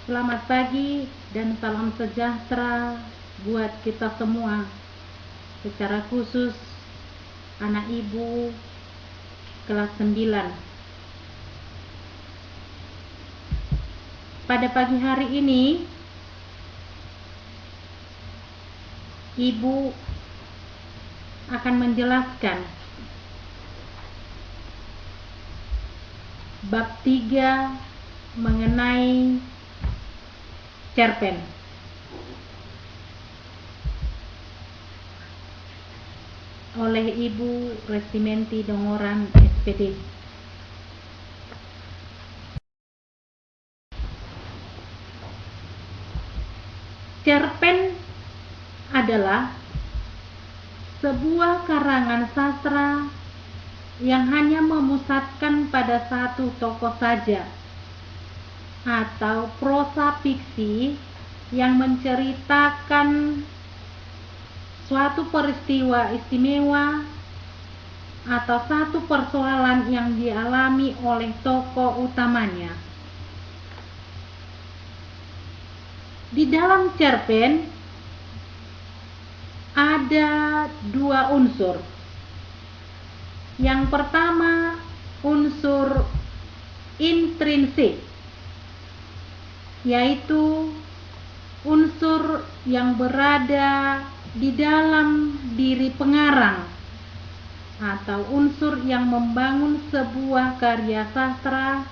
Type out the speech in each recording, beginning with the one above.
Selamat pagi dan salam sejahtera buat kita semua, secara khusus anak ibu kelas 9. Pada pagi hari ini, ibu akan menjelaskan bab 3 mengenai cerpen. Oleh Ibu Restimenti Dongoran, SPD. Cerpen adalah sebuah karangan sastra yang hanya memusatkan pada satu tokoh saja, atau prosa fiksi yang menceritakan suatu peristiwa istimewa atau satu persoalan yang dialami oleh tokoh utamanya. Di dalam cerpen ada dua unsur. Yang pertama, unsur intrinsik, yaitu unsur yang berada di dalam diri pengarang atau unsur yang membangun sebuah karya sastra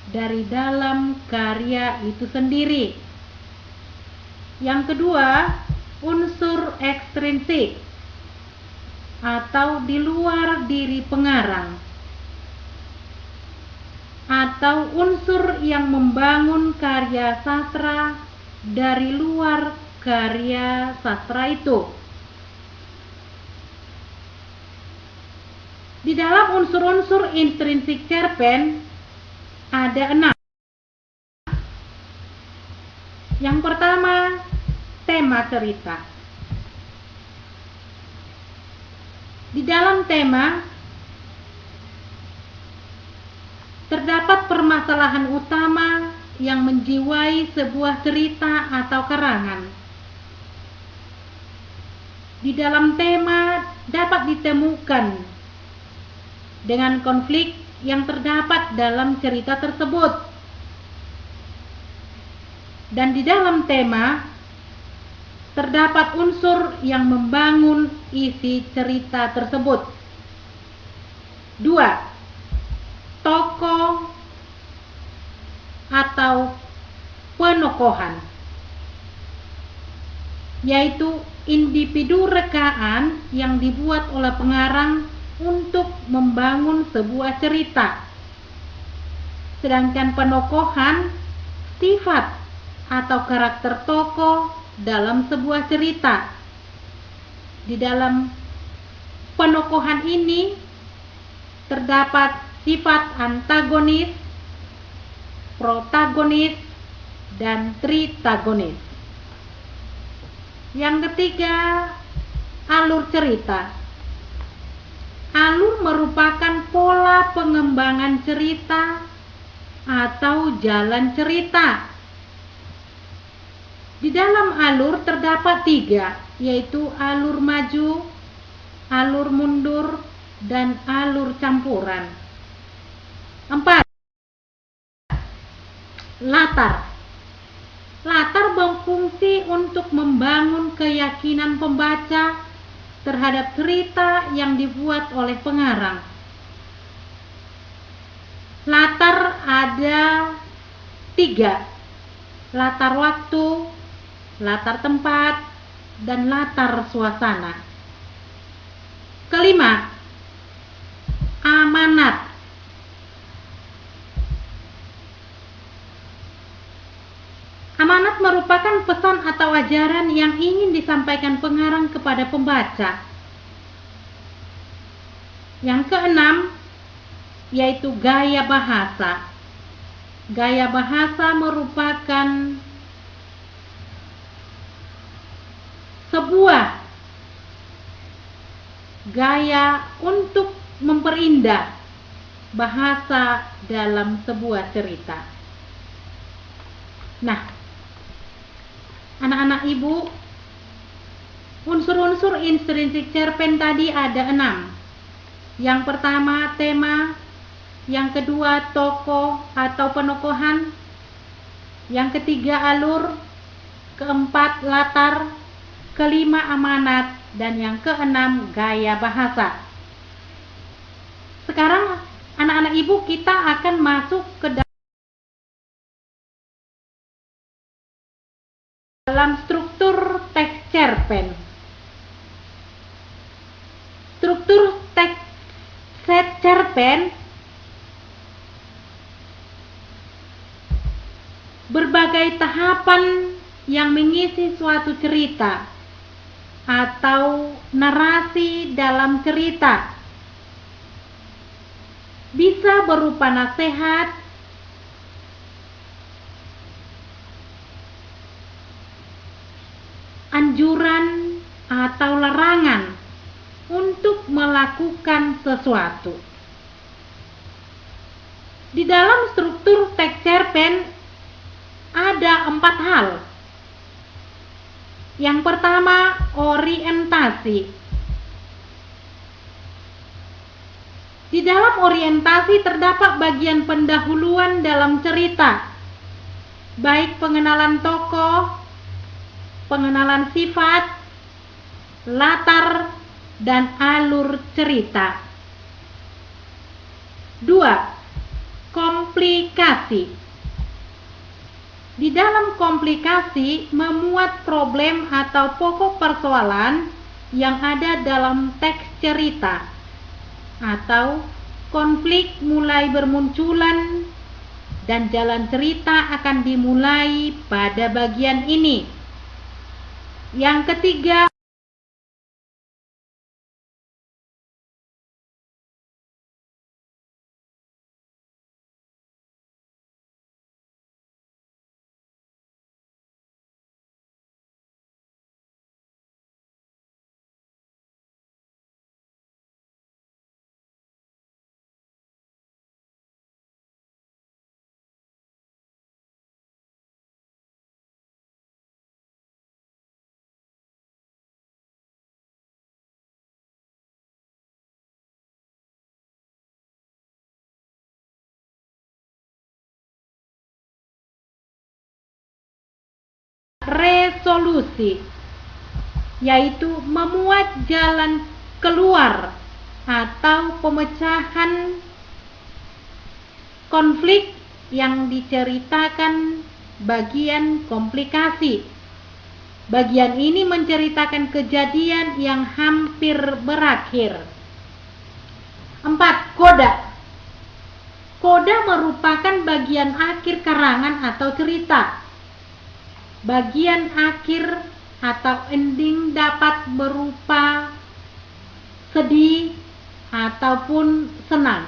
dari dalam karya itu sendiri. Yang kedua, unsur ekstrinsik atau di luar diri pengarang, atau unsur yang membangun karya sastra dari luar karya sastra itu. Di dalam unsur-unsur intrinsik cerpen ada 6. Yang pertama, tema cerita. Di dalam tema terdapat permasalahan utama yang menjiwai sebuah cerita atau karangan. Di dalam tema dapat ditemukan dengan konflik yang terdapat dalam cerita tersebut. Dan di dalam tema terdapat unsur yang membangun isi cerita tersebut. 2. Tokoh atau penokohan, yaitu individu rekaan yang dibuat oleh pengarang untuk membangun sebuah cerita. Sedangkan penokohan sifat atau karakter tokoh dalam sebuah cerita. Di dalam penokohan ini terdapat sifat antagonis, protagonis, dan tritagonis. Yang ketiga, alur cerita. Alur merupakan pola pengembangan cerita atau jalan cerita. Di dalam alur terdapat 3, yaitu alur maju, alur mundur, dan alur campuran. 4. Latar. Latar berfungsi untuk membangun keyakinan pembaca terhadap cerita yang dibuat oleh pengarang. Latar ada 3, latar waktu, latar tempat, dan latar suasana. Kelima, amanat. Amanat merupakan pesan atau ajaran yang ingin disampaikan pengarang kepada pembaca. Yang keenam, yaitu gaya bahasa. Gaya bahasa merupakan sebuah gaya untuk memperindah bahasa dalam sebuah cerita. Nah, Anak-anak ibu, unsur-unsur intrinsik cerpen tadi ada 6. Yang pertama tema, yang kedua tokoh atau penokohan, yang ketiga alur, keempat latar, kelima amanat, dan yang keenam gaya bahasa. Sekarang anak-anak ibu kita akan masuk ke dalam struktur teks cerpen. Struktur teks cerpen berbagai tahapan yang mengisi suatu cerita atau narasi dalam cerita. Bisa berupa nasihat, anjuran, atau larangan untuk melakukan sesuatu. Di dalam struktur teks cerpen ada 4 hal. Yang pertama, orientasi. Di dalam orientasi terdapat bagian pendahuluan dalam cerita, baik pengenalan tokoh, pengenalan sifat, latar, dan alur cerita. 2. Komplikasi. Di dalam komplikasi memuat problem atau pokok persoalan yang ada dalam teks cerita, atau konflik mulai bermunculan dan jalan cerita akan dimulai pada bagian ini. Yang ketiga, resolusi, yaitu memuat jalan keluar atau pemecahan konflik yang diceritakan bagian komplikasi. Bagian ini menceritakan kejadian yang hampir berakhir. 4. Koda. Koda merupakan bagian akhir karangan atau cerita. Bagian akhir atau ending dapat berupa sedih ataupun senang.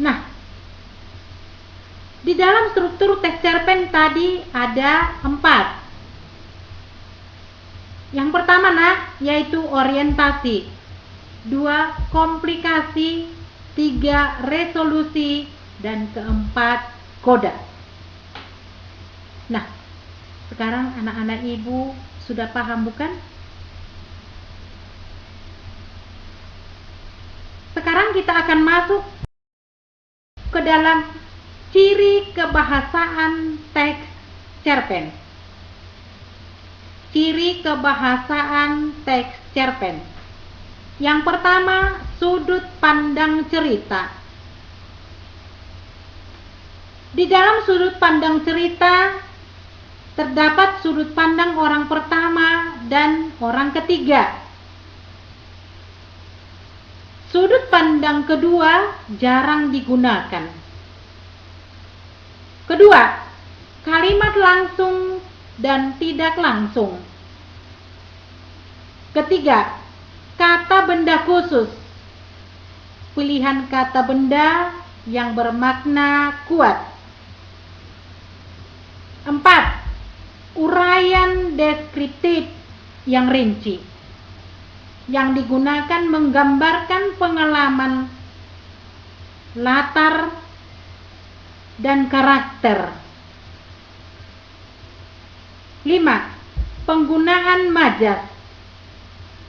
Nah, di dalam struktur teks cerpen tadi ada 4. Yang pertama yaitu orientasi, 2. komplikasi, 3. resolusi, dan keempat koda. Nah, sekarang anak-anak ibu sudah paham bukan? Sekarang kita akan masuk ke dalam ciri kebahasaan teks cerpen. Ciri kebahasaan teks cerpen. Yang pertama, sudut pandang cerita. Di dalam sudut pandang cerita terdapat sudut pandang orang pertama dan orang ketiga. Sudut pandang kedua jarang digunakan. Kedua, kalimat langsung dan tidak langsung. Ketiga, kata benda khusus. Pilihan kata benda yang bermakna kuat. 4. Uraian deskriptif yang rinci, yang digunakan menggambarkan pengalaman, latar, dan karakter. 5. Penggunaan majas.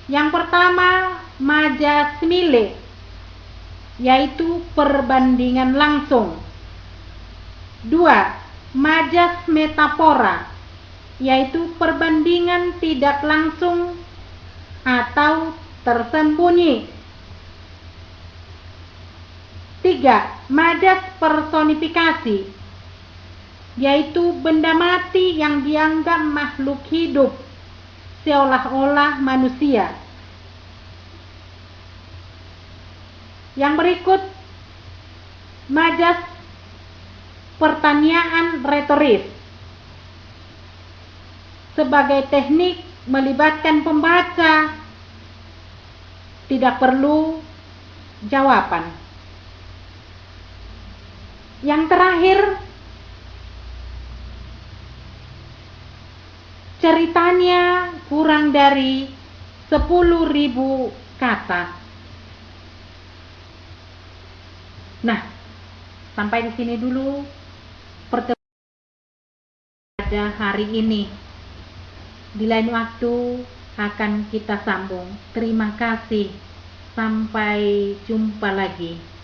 Yang pertama, majas simile, yaitu perbandingan langsung. 2. Majas metafora, yaitu perbandingan tidak langsung atau tersembunyi. 3. Majas personifikasi, yaitu benda mati yang dianggap makhluk hidup seolah-olah manusia. Yang berikut, majas pertanyaan retoris sebagai teknik melibatkan pembaca, tidak perlu jawaban. Yang terakhir, ceritanya kurang dari 10.000 kata. Nah, sampai di sini dulu pertemuan pada hari ini. Di lain waktu akan kita sambung. Terima kasih. Sampai jumpa lagi.